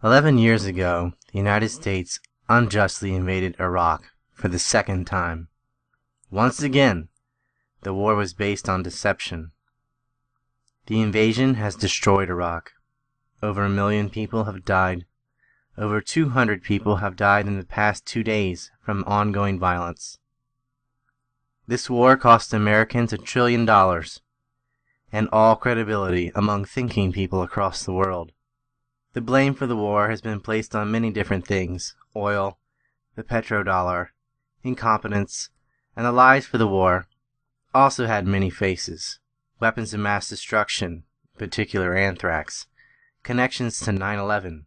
11 years ago, the United States unjustly invaded Iraq for the second time. Once again, the war was based on deception. The invasion has destroyed Iraq. Over 1 million people have died. Over 200 people have died in the past 2 days from ongoing violence. This war cost Americans $1 trillion and all credibility among thinking people across the world. The blame for the war has been placed on many different things: oil, the petrodollar, incompetence, and the lies for the war also had many faces: weapons of mass destruction, in particular anthrax, connections to 9/11,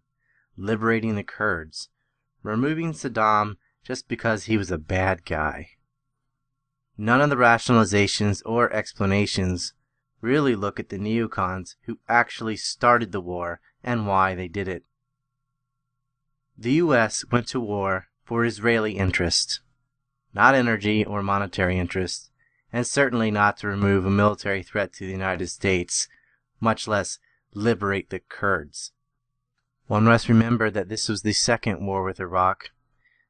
liberating the Kurds, removing Saddam just because he was a bad guy. None of the rationalizations or explanations really look at the neocons who actually started the war and why they did it. The U.S. went to war for Israeli interest, not energy or monetary interest, and certainly not to remove a military threat to the United States, much less liberate the Kurds. One must remember that this was the second war with Iraq.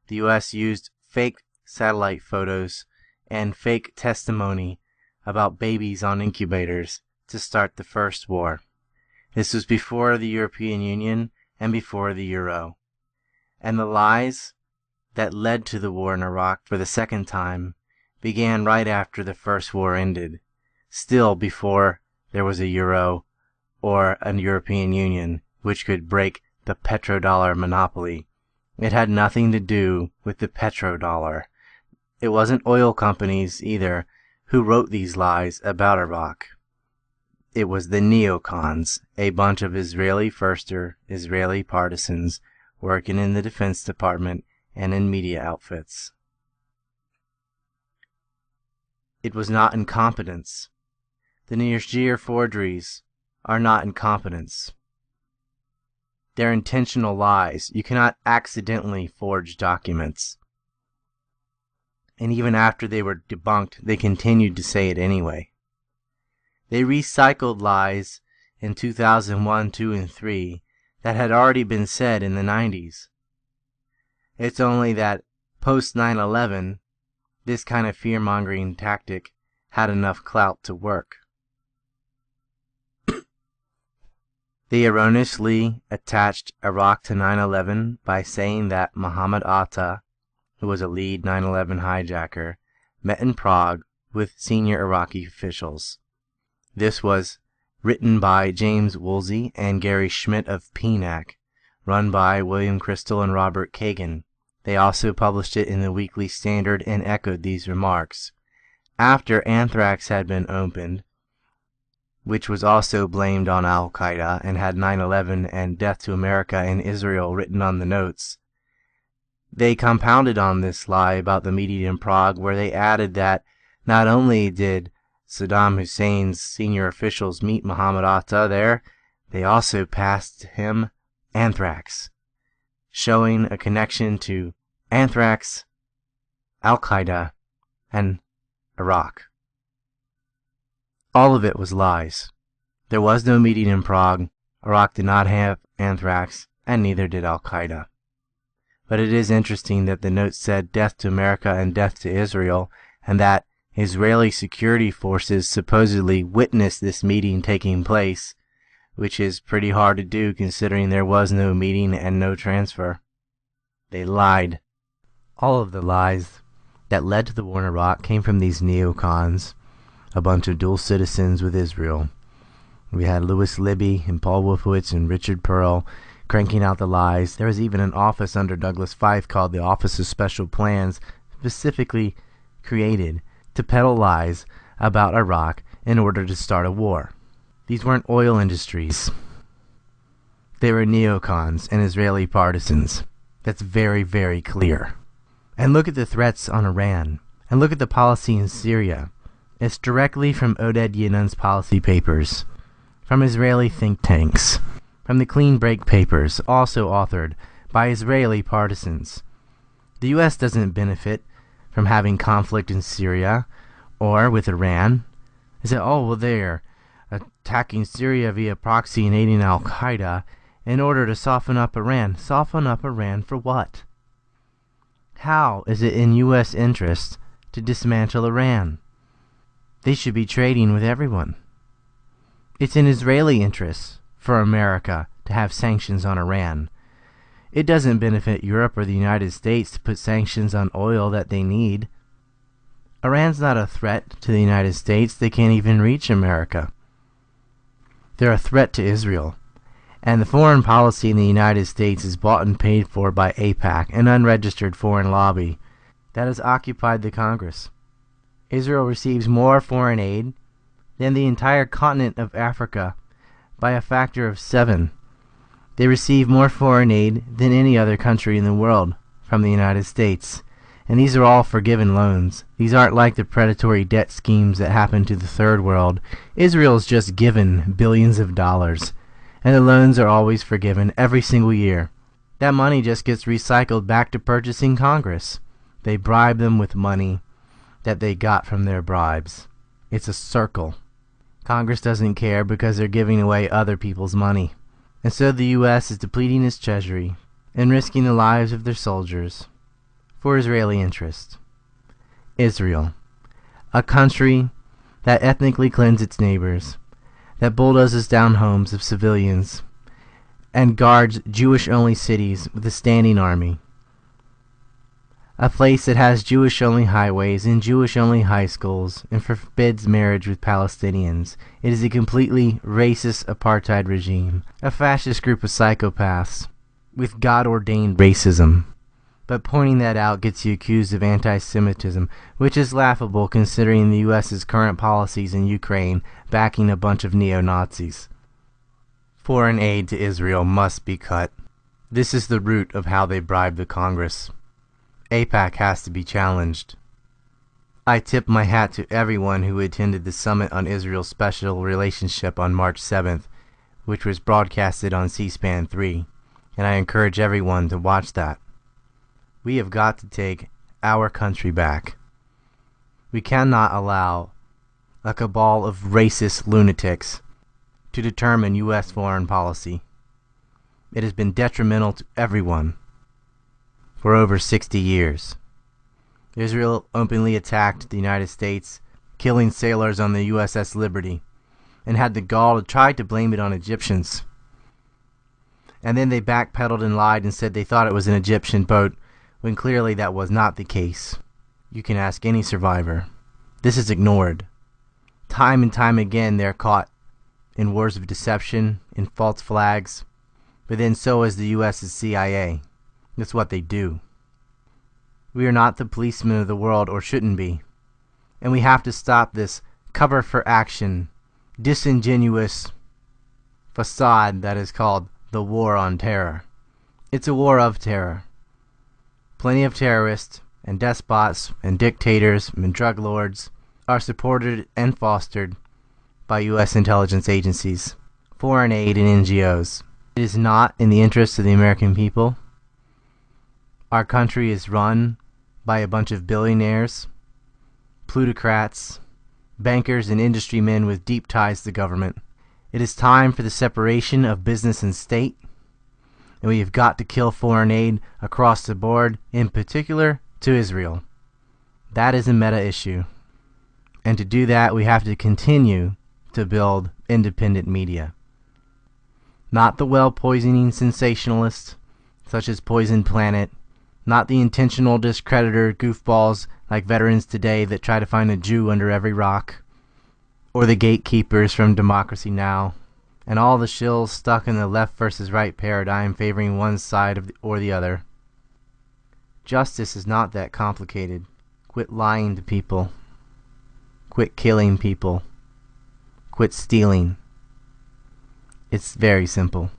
The U.S. used fake satellite photos and fake testimony about babies on incubators to start the first war. This was before the European Union and before the Euro. And the lies that led to the war in Iraq for the second time began right after the first war ended, still before there was a Euro or a European Union which could break the petrodollar monopoly. It had nothing to do with the petrodollar. It wasn't oil companies either who wrote these lies about Iraq. It was the neocons, a bunch of Israeli firster, Israeli partisans working in the Defense Department and in media outfits. It was not incompetence. The Niger forgeries are not incompetence. They're intentional lies. You cannot accidentally forge documents. And even after they were debunked, they continued to say it anyway. They recycled lies in 2001, 2, and 3 that had already been said in the 90s. It's only that post 9/11, this kind of fear-mongering tactic had enough clout to work. They erroneously attached Iraq to 9/11 by saying that Mohammed Atta, who was a lead 9/11 hijacker, met in Prague with senior Iraqi officials. This was written by James Woolsey and Gary Schmidt of PNAC, run by William Crystal and Robert Kagan. They also published it in the Weekly Standard and echoed these remarks. After anthrax had been opened, which was also blamed on Al-Qaeda and had 9/11 and Death to America and Israel written on the notes, they compounded on this lie about the meeting in Prague, where they added that not only did Saddam Hussein's senior officials meet Mohammed Atta there, they also passed him anthrax, showing a connection to anthrax, Al-Qaeda, and Iraq. All of it was lies. There was no meeting in Prague, Iraq did not have anthrax, and neither did Al-Qaeda. But it is interesting that the note said death to America and death to Israel, and that Israeli security forces supposedly witnessed this meeting taking place, which is pretty hard to do considering there was no meeting and no transfer. They lied. All of the lies that led to the war in Iraq came from these neocons, a bunch of dual citizens with Israel. We had Louis Libby and Paul Wolfowitz and Richard Pearl cranking out the lies. There was even an office under Douglas Feith called the Office of Special Plans, specifically created to peddle lies about Iraq in order to start a war. These weren't oil industries. They were neocons and Israeli partisans. That's very, very clear. And look at the threats on Iran. And look at the policy in Syria. It's directly from Oded Yinnon's policy papers, from Israeli think tanks, from the Clean Break papers, also authored by Israeli partisans. The U.S. doesn't benefit from having conflict in Syria or with Iran. They say, oh, well, they're attacking Syria via proxy and aiding Al-Qaeda, in order to soften up Iran. Soften up Iran for what? How is it in U.S. interest to dismantle Iran? They should be trading with everyone. It's in Israeli interests for America to have sanctions on Iran. It doesn't benefit Europe or the United States to put sanctions on oil that they need. Iran's not a threat to the United States. They can't even reach America. They're a threat to Israel. And the foreign policy in the United States is bought and paid for by AIPAC, an unregistered foreign lobby that has occupied the Congress. Israel receives more foreign aid than the entire continent of Africa by a factor of 7. They receive more foreign aid than any other country in the world from the United States. And these are all forgiven loans. These aren't like the predatory debt schemes that happen to the third world. Israel's just given billions of dollars, and the loans are always forgiven every single year. That money just gets recycled back to purchasing Congress. They bribe them with money that they got from their bribes. It's a circle. Congress doesn't care because they're giving away other people's money. And so the U.S. is depleting its treasury and risking the lives of their soldiers for Israeli interest. Israel, a country that ethnically cleanses its neighbors, that bulldozes down homes of civilians, and guards Jewish-only cities with a standing army. A place that has Jewish-only highways and Jewish-only high schools and forbids marriage with Palestinians. It is a completely racist apartheid regime, a fascist group of psychopaths with God-ordained racism. But pointing that out gets you accused of anti-Semitism, which is laughable considering the U.S.'s current policies in Ukraine backing a bunch of neo-Nazis. Foreign aid to Israel must be cut. This is the root of how they bribe the Congress. AIPAC has to be challenged. I tip my hat to everyone who attended the Summit on Israel's Special Relationship on March 7th, which was broadcasted on C-SPAN 3, and I encourage everyone to watch that. We have got to take our country back. We cannot allow a cabal of racist lunatics to determine U.S. foreign policy. It has been detrimental to everyone for over 60 years. Israel openly attacked the United States, killing sailors on the USS Liberty, and had the gall to try to blame it on Egyptians. And then they backpedaled and lied and said they thought it was an Egyptian boat, when clearly that was not the case. You can ask any survivor. This is ignored. Time and time again they're caught in wars of deception, in false flags, but then so is the U.S.'s CIA. That's what they do. We are not the policemen of the world, or shouldn't be. And we have to stop this cover for action, disingenuous facade that is called the War on Terror. It's a war of terror. Plenty of terrorists and despots and dictators and drug lords are supported and fostered by U.S. intelligence agencies, foreign aid, and NGOs. It is not in the interest of the American people. Our country is run by a bunch of billionaires, plutocrats, bankers, and industry men with deep ties to government. It is time for the separation of business and state, and we have got to kill foreign aid across the board, in particular to Israel. That is a meta issue. And to do that, we have to continue to build independent media. Not the well-poisoning sensationalists, such as Poison Planet, not the intentional discreditor goofballs like Veterans Today that try to find a Jew under every rock, or the gatekeepers from Democracy Now!, and all the shills stuck in the left versus right paradigm favoring one side or the other. Justice is not that complicated. Quit lying to people. Quit killing people. Quit stealing. It's very simple.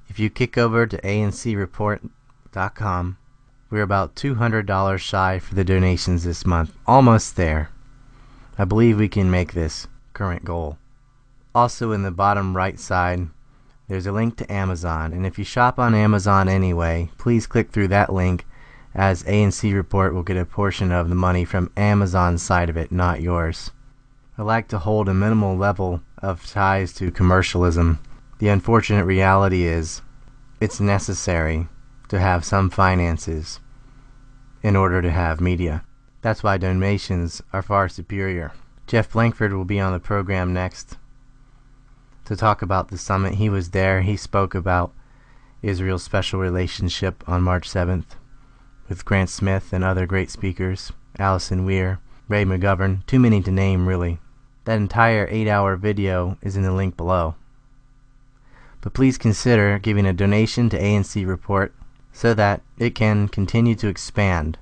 If you kick over to ancreport.com, we're about $200 shy for the donations this month. Almost there. I believe we can make this current goal. Also in the bottom right side, there's a link to Amazon, and if you shop on Amazon anyway, please click through that link, as ANC Report will get a portion of the money from Amazon's side of it, not yours. I like to hold a minimal level of ties to commercialism. The unfortunate reality is it's necessary to have some finances in order to have media. That's why donations are far superior. Jeff Blankford will be on the program next to talk about the summit. He was there. He spoke about Israel's special relationship on March 7th with Grant Smith and other great speakers, Allison Weir, Ray McGovern, too many to name really. That entire 8-hour video is in the link below. But please consider giving a donation to ANC Report so that it can continue to expand.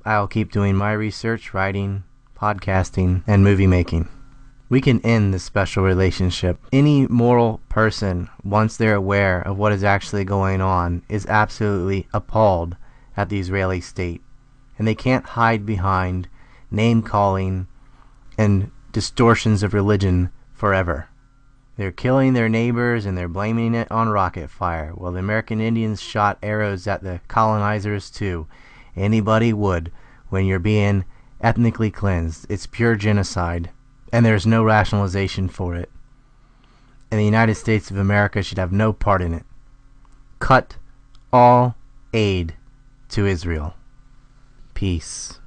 I'll keep doing my research, writing, podcasting, and movie making. We can end this special relationship. Any moral person, once they're aware of what is actually going on, is absolutely appalled at the Israeli state. And they can't hide behind name-calling and distortions of religion forever. They're killing their neighbors and they're blaming it on rocket fire. Well, the American Indians shot arrows at the colonizers too. Anybody would when you're being ethnically cleansed. It's pure genocide, and there's no rationalization for it. And the United States of America should have no part in it. Cut all aid to Israel. Peace.